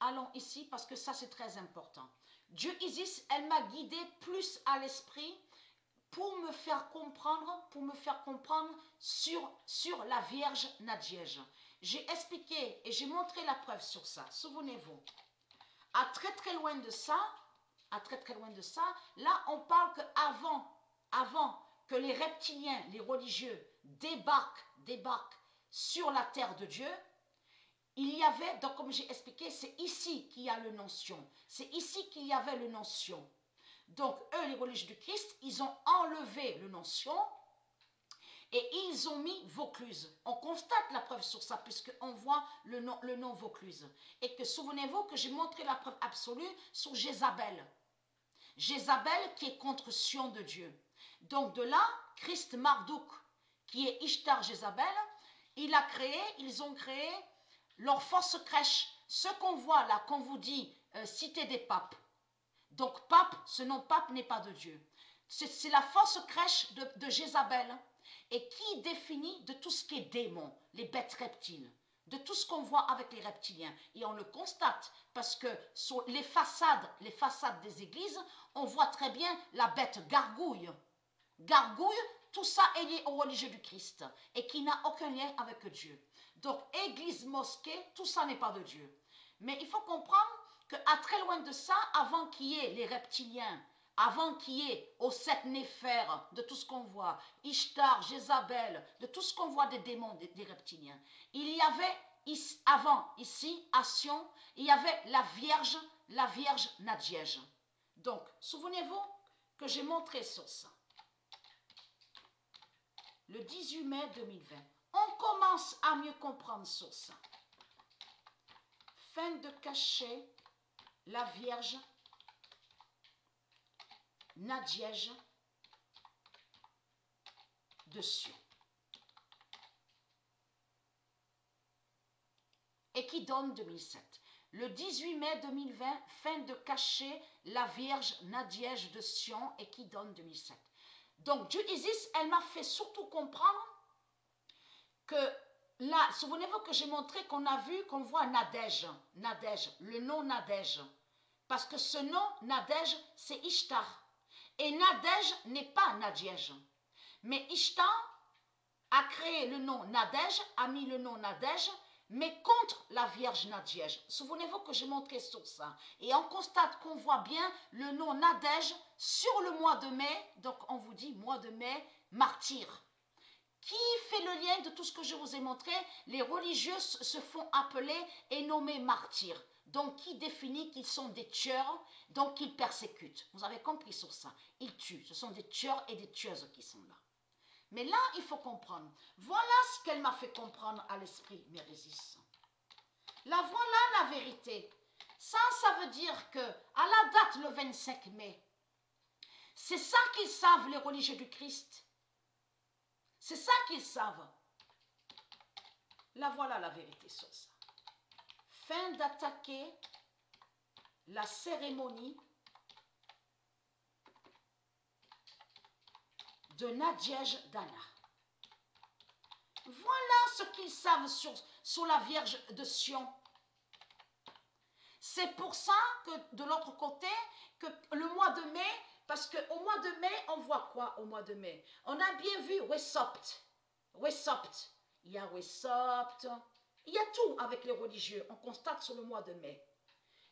Allons ici parce que ça c'est très important. Dieu Isis, elle m'a guidé plus à l'esprit pour me faire comprendre sur la Vierge Nadjej. J'ai expliqué et j'ai montré la preuve sur ça. Souvenez-vous. À très très loin de ça, là on parle que avant que les reptiliens, les religieux débarquent sur la terre de Dieu, il y avait, donc comme j'ai expliqué, c'est ici qu'il y a le notion. C'est ici qu'il y avait le notion. Donc eux, les religieux du Christ, ils ont enlevé le notion et ils ont mis Vaucluse. On constate la preuve sur ça puisqu'on voit le nom Vaucluse. Et que souvenez-vous que j'ai montré la preuve absolue sur Jézabel. Jézabel qui est contre Sion de Dieu. Donc de là, Christ Marduk, qui est Ishtar Jézabel, ils ont créé leur fausse crèche. Ce qu'on voit là, qu'on vous dit, cité des papes. Donc pape, ce nom pape n'est pas de Dieu. C'est la fausse crèche de Jézabel et qui définit de tout ce qui est démon, les bêtes reptiles, de tout ce qu'on voit avec les reptiliens. Et on le constate parce que sur les façades des églises, on voit très bien la bête gargouille. Gargouille, tout ça est lié au religieux du Christ et qui n'a aucun lien avec Dieu. Donc église, mosquée, tout ça n'est pas de Dieu. Mais il faut comprendre qu'à très loin de ça, avant qu'il y ait les reptiliens, avant qu'il y ait aux 7 néphères, de tout ce qu'on voit, Ishtar, Jézabel, de tout ce qu'on voit des démons, des reptiliens, il y avait avant, ici, à Sion, il y avait la Vierge Nadjej. Donc, souvenez-vous que j'ai montré sur ça. Le 18 mai 2020. On commence à mieux comprendre sur ça. Fin de cacher la Vierge Nadjej de Sion. Et qui donne 2007. Le 18 mai 2020, fin de cacher la Vierge Nadjej de Sion et qui donne 2007. Donc Dieu Isis, elle m'a fait surtout comprendre que là, souvenez-vous que j'ai montré qu'on voit Nadège, le nom Nadège. Parce que ce nom Nadège, c'est Ishtar. Et Nadège n'est pas Nadjej. Mais Ishtar a créé le nom Nadège, a mis le nom Nadège, mais contre la Vierge Nadjej. Souvenez-vous que j'ai montré sur ça. Et on constate qu'on voit bien le nom Nadège sur le mois de mai. Donc on vous dit mois de mai, martyr. Qui fait le lien de tout ce que je vous ai montré? Les religieux se font appeler et nommer martyrs. Donc, qui définit qu'ils sont des tueurs, donc qu'ils persécutent. Vous avez compris sur ça. Ils tuent. Ce sont des tueurs et des tueuses qui sont là. Mais là, il faut comprendre. Voilà ce qu'elle m'a fait comprendre à l'esprit, Mérésis. Là, voilà la vérité. Ça veut dire que à la date, le 25 mai, c'est ça qu'ils savent, les religieux du Christ. C'est ça qu'ils savent. Là, voilà la vérité sur ça. Fin d'attaquer la cérémonie de Nadjej Dana. Voilà ce qu'ils savent sur la Vierge de Sion. C'est pour ça que de l'autre côté, que le mois de mai, parce qu'au mois de mai, on voit quoi au mois de mai? On a bien vu Wesopt. Il y a Wesopt. Il y a tout avec les religieux. On constate sur le mois de mai.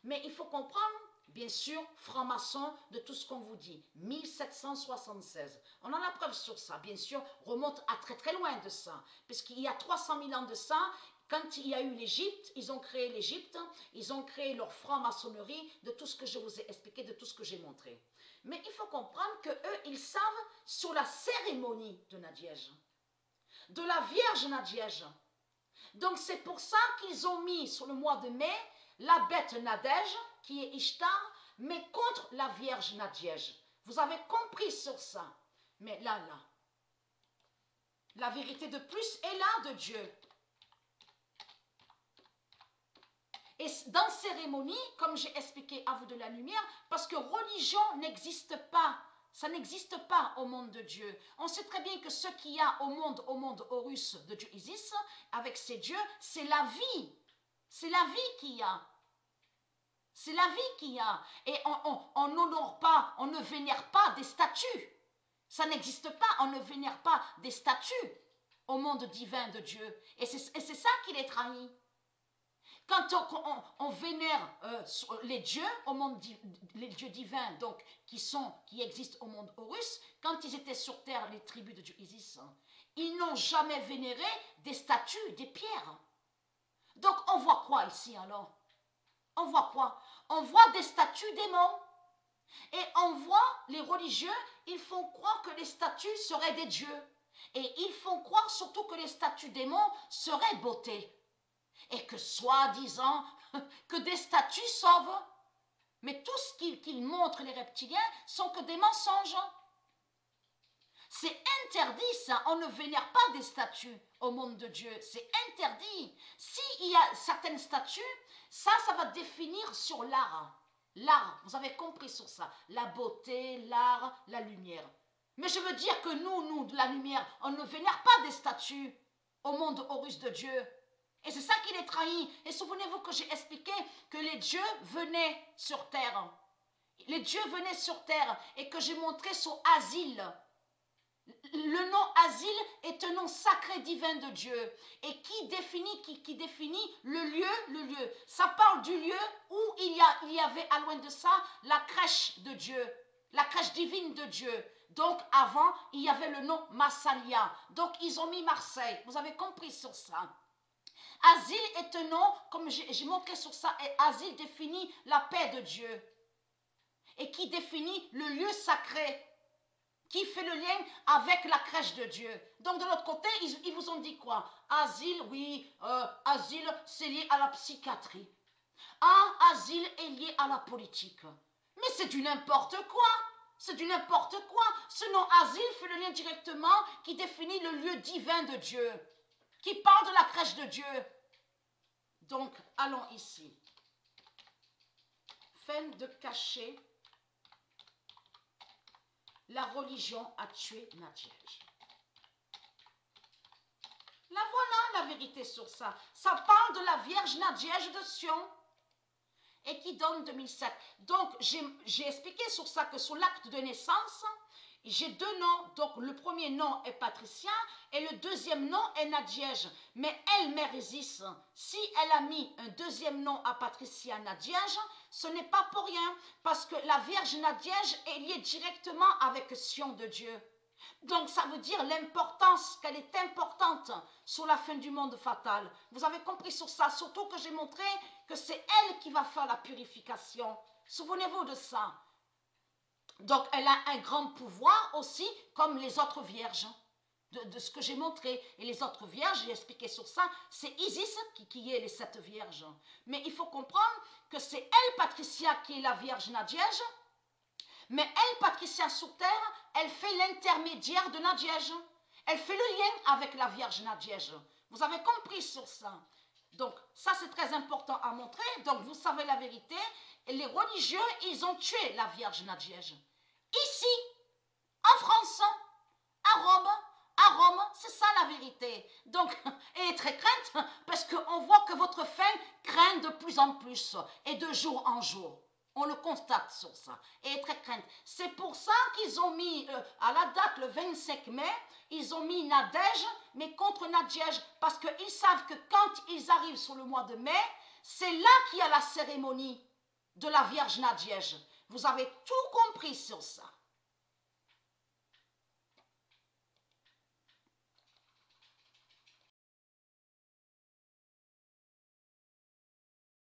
Mais il faut comprendre, bien sûr, franc-maçon de tout ce qu'on vous dit. 1776. On a la preuve sur ça, bien sûr, remonte à très très loin de ça. Puisqu'il y a 300 000 ans de ça, quand il y a eu l'Égypte, ils ont créé l'Égypte, ils ont créé leur franc-maçonnerie, de tout ce que je vous ai expliqué, de tout ce que j'ai montré. Mais il faut comprendre qu'eux, ils savent sur la cérémonie de Nadjej, de la Vierge Nadjej. Donc c'est pour ça qu'ils ont mis sur le mois de mai la bête Nadège, qui est Ishtar, mais contre la Vierge Nadjej. Vous avez compris sur ça. Mais là, la vérité de plus est là de Dieu. Et dans cérémonie, comme j'ai expliqué à vous de la lumière, parce que religion n'existe pas. Ça n'existe pas au monde de Dieu. On sait très bien que ce qu'il y a au monde Horus de Dieu Isis, avec ses dieux, c'est la vie. C'est la vie qu'il y a. C'est la vie qu'il y a. Et on n'honore pas, on ne vénère pas des statues. Ça n'existe pas, on ne vénère pas des statues au monde divin de Dieu. Et c'est ça qui les trahit. Quand on vénère les dieux au monde, les dieux divins, donc qui existent au monde Horus, quand ils étaient sur terre, les tribus de Dieu Isis, ils n'ont jamais vénéré des statues, des pierres. Donc on voit quoi ici alors? On voit quoi? On voit des statues démons. Et on voit les religieux, ils font croire que les statues seraient des dieux. Et ils font croire surtout que les statues démons seraient beauté. Et que soi-disant, que des statues sauvent. Mais tout ce qu'ils montrent, les reptiliens, sont que des mensonges. C'est interdit ça, on ne vénère pas des statues au monde de Dieu, c'est interdit. S'il y a certaines statues, ça va définir sur l'art. L'art, vous avez compris sur ça, la beauté, l'art, la lumière. Mais je veux dire que nous, de la lumière, on ne vénère pas des statues au monde Horus de Dieu. Et c'est ça qui les trahit. Et souvenez-vous que j'ai expliqué que les dieux venaient sur terre. Les dieux venaient sur terre et que j'ai montré sur Asile. Le nom Asile est un nom sacré divin de Dieu et qui définit le lieu. Ça parle du lieu où il y avait à loin de ça la crèche de Dieu, la crèche divine de Dieu. Donc avant, il y avait le nom Massalia. Donc ils ont mis Marseille. Vous avez compris sur ça. Asile est un nom, comme j'ai montré sur ça, et Asile définit la paix de Dieu et qui définit le lieu sacré, qui fait le lien avec la crèche de Dieu. Donc de l'autre côté, ils vous ont dit quoi? Asile, oui, asile, c'est lié à la psychiatrie. Ah, asile est lié à la politique. Mais c'est du n'importe quoi. C'est du n'importe quoi. Ce nom asile fait le lien directement qui définit le lieu divin de Dieu, qui parle de la crèche de Dieu. Donc, allons ici. Fin de cacher. La religion a tué Nadjej. La voilà la vérité sur ça. Ça parle de la Vierge Nadjej de Sion et qui donne 2007. Donc, j'ai expliqué sur ça que sur l'acte de naissance, j'ai deux noms. Donc, le premier nom est Patricia et le deuxième nom est Nadjej. Mais elle, Mère Isis, si elle a mis un deuxième nom à Patricia Nadjej, ce n'est pas pour rien, parce que la Vierge Nadjej est liée directement avec Sion de Dieu. Donc ça veut dire l'importance, qu'elle est importante sur la fin du monde fatal. Vous avez compris sur ça, surtout que j'ai montré que c'est elle qui va faire la purification. Souvenez-vous de ça. Donc elle a un grand pouvoir aussi, comme les autres vierges. De ce que j'ai montré. Et les autres vierges, j'ai expliqué sur ça, c'est Isis qui est les 7 vierges. Mais il faut comprendre que c'est elle, Patricia, qui est la Vierge Nadjej. Mais elle, Patricia, sur terre, elle fait l'intermédiaire de Nadjej. Elle fait le lien avec la Vierge Nadjej. Vous avez compris sur ça. Donc, ça, c'est très important à montrer. Donc, vous savez la vérité. Et les religieux, ils ont tué la Vierge Nadjej. Ici, en France, à Rome, c'est ça la vérité. Donc, et très crainte, parce qu'on voit que votre fin craint de plus en plus, et de jour en jour. On le constate sur ça. Et très crainte. C'est pour ça qu'ils ont mis, à la date, le 25 mai, ils ont mis Nadège, mais contre Nadjej, parce qu'ils savent que quand ils arrivent sur le mois de mai, c'est là qu'il y a la cérémonie de la Vierge Nadjej. Vous avez tout compris sur ça.